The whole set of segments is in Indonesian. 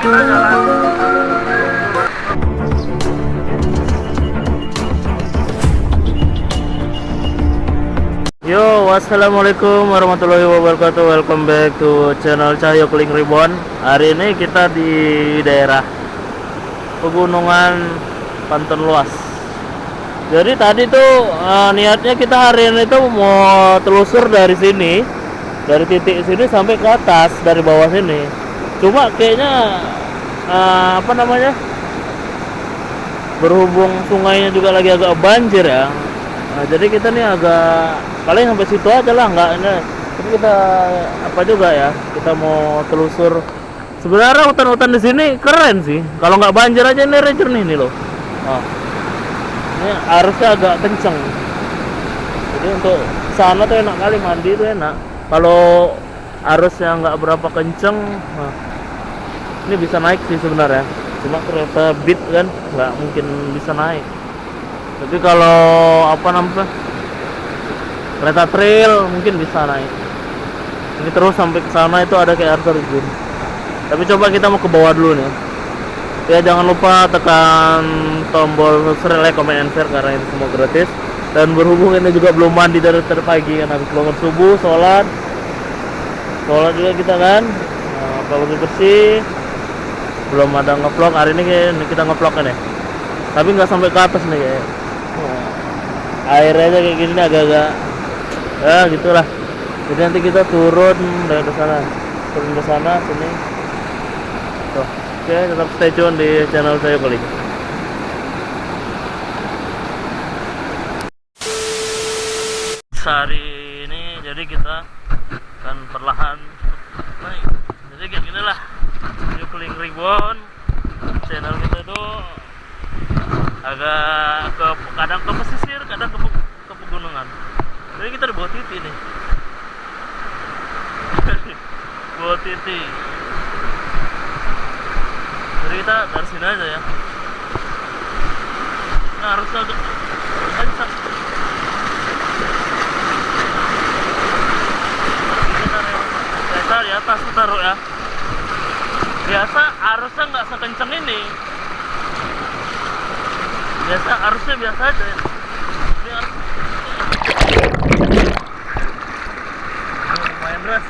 kita jalan. Yo, wassalamualaikum warahmatullahi wabarakatuh. Welcome back to channel Cahyo Keling Ribbon. Hari ini kita di daerah pegunungan Panten Luas. Jadi tadi tuh niatnya kita hari ini tuh mau telusur dari sini, dari titik sini sampai ke atas dari bawah sini. Cuma kayaknya berhubung sungainya juga lagi agak banjir ya. Nah, jadi kita nih agak paling sampai situ aja lah, nggak ini. Tapi kita kita mau telusur. Sebenarnya hutan-hutan di sini keren sih. Kalau nggak banjir aja ini air jernih nih loh. Nah, ini arusnya agak kenceng. Jadi untuk sana tuh enak kali mandi tuh enak. Kalau arusnya nggak berapa kenceng, nah, ini bisa naik sih sebenarnya. Cuma kereta beat kan nggak mungkin bisa naik. Tapi kalau kereta trail mungkin bisa naik. Ini terus sampai ke sana itu ada kayak air terjun. Tapi coba kita mau ke bawah dulu nih. Ya jangan lupa tekan tombol subscribe, like, comment, and share karena ini semua gratis. Dan berhubung ini juga belum mandi dari pagi kan, habis bangun subuh, sholat juga kita kan. Nah, kalau bersih, belum ada ngevlog hari ini kita ngevlog kan ya. Tapi nggak sampai ke atas nih kayak. Airnya kayak gini nih agak-agak ya gitulah. Jadi nanti kita turun dari ke sana sini. Tuh, oke, tetap stay tune di channel saya Keling. Hari ini jadi kita akan perlahan naik. Jadi kayak gini lah, Cahyo Keling Ribbon. Channel kita tuh agak kadang ke pesisir, kadang ke pegunungan. Jadi kita di bawah titik nih. Bawah titik. Jadi kita dari sini aja ya. Nah, harusnya agak kencang. Kita di atas taruh ya. Biasa arusnya nggak sekencang ini. Biasa arusnya biasa aja. Ini arus lumayan deras.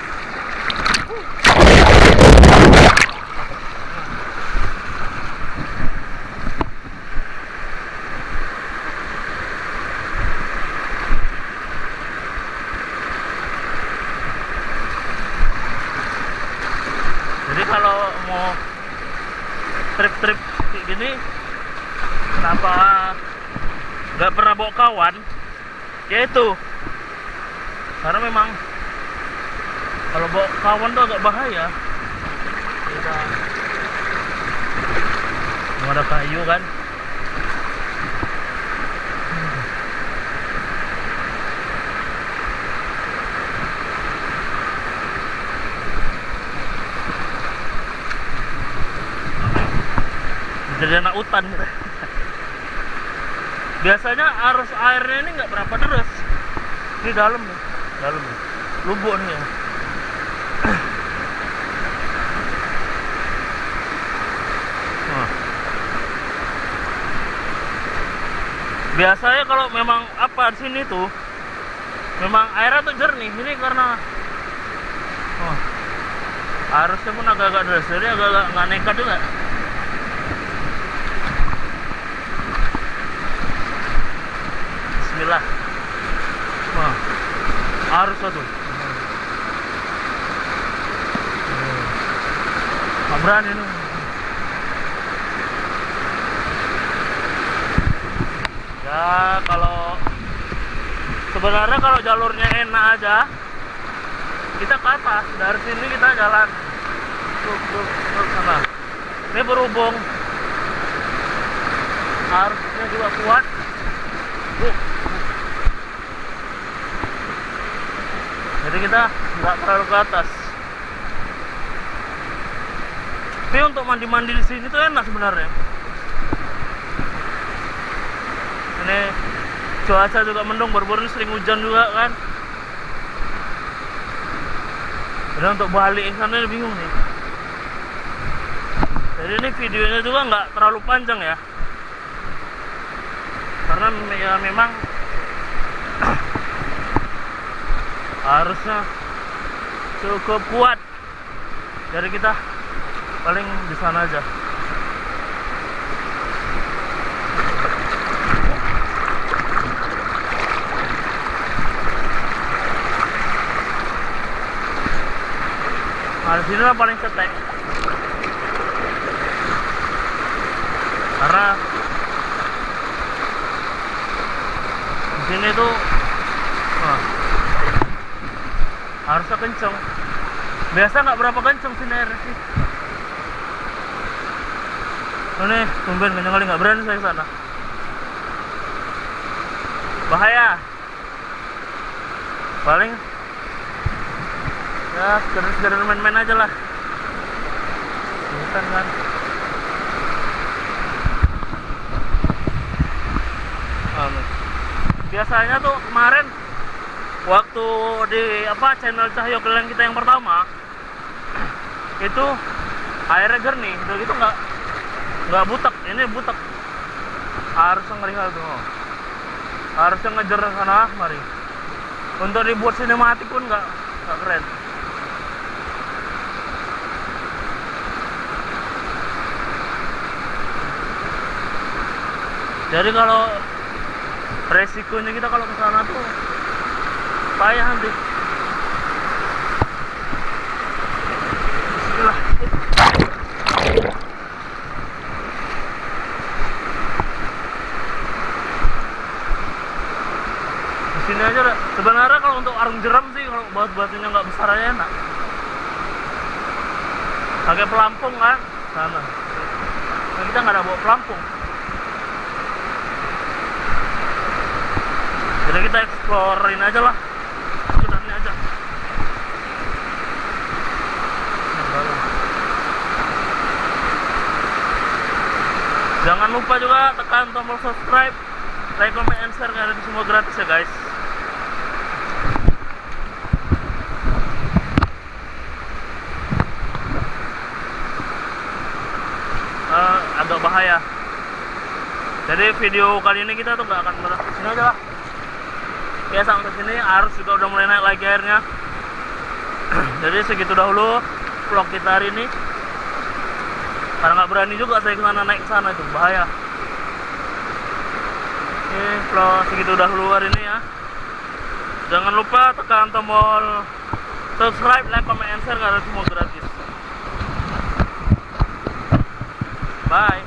Jadi kalau mau trip-trip kayak gini, kenapa nggak pernah bawa kawan? Ya itu, karena memang kalau bawa kawan tuh agak bahaya. Kita mau ada kayu kan? Jadi anak hutan gitu. Biasanya arus airnya ini nggak berapa deras. Ini dalam nih, lubuk nih ya. Nah. Biasanya kalau memang di sini tuh, memang airnya tuh jernih. Ini karena arusnya pun agak-agak deras, jadi agak-agak nggak nekat juga. Bismillah. Wah, arus tuh. Nggak berani nih. Ya sebenarnya kalau jalurnya enak aja, kita ke atas. Dari sini kita jalan ke sana. Ini berhubung arusnya juga kuat. Jadi kita nggak terlalu ke atas. Tapi untuk mandi-mandi di sini tuh enak sebenarnya. Ini cuaca juga mendung, baru-baru ini sering hujan juga kan. Dan untuk balik ke sana bingung nih. Jadi ini videonya juga nggak terlalu panjang ya, karena ya memang harusnya cukup kuat. Jadi kita paling di sana aja. Nah, di sini lah paling cetek. Karena di sini tuh harusnya kenceng. Biasa nggak berapa kenceng sini air sih. Ini tumben kenceng kali, nggak berani saya ke sana. Bahaya. Paling ya sekedar main-main aja lah. Bukan kan. Biasanya tuh kemarin waktu di channel Cahyo Keleng kita yang pertama itu airnya jernih, udah gitu nggak butek. Ini butek, harusnya ngeri hal tuh, harusnya ngejer sana mari. Untuk dibuat sinematik pun nggak keren. Jadi kalau resikonya kita kalau ke sana tuh payah nanti. Bismillah. Di sini aja udah. Sebenarnya kalau untuk arung jeram sih, kalau batunya nggak besar aja enak. Pakai pelampung kan sana. Nah, kita nggak ada bawa pelampung. Jadi kita explorein aja lah, ini aja. Jangan lupa juga tekan tombol subscribe, like, comment, and share, karena itu semua gratis ya guys. Agak bahaya. Jadi video kali ini kita tuh nggak akan berhenti sini aja lah. Ya sampai sini arus juga udah mulai naik lagi airnya. Jadi segitu dahulu vlog kita hari ini. Karena nggak berani juga saya kesana, naik ke sana itu bahaya. Oke, vlog segitu dahulu hari ini ya. Jangan lupa tekan tombol subscribe, like, comment, and share karena semua gratis. Bye.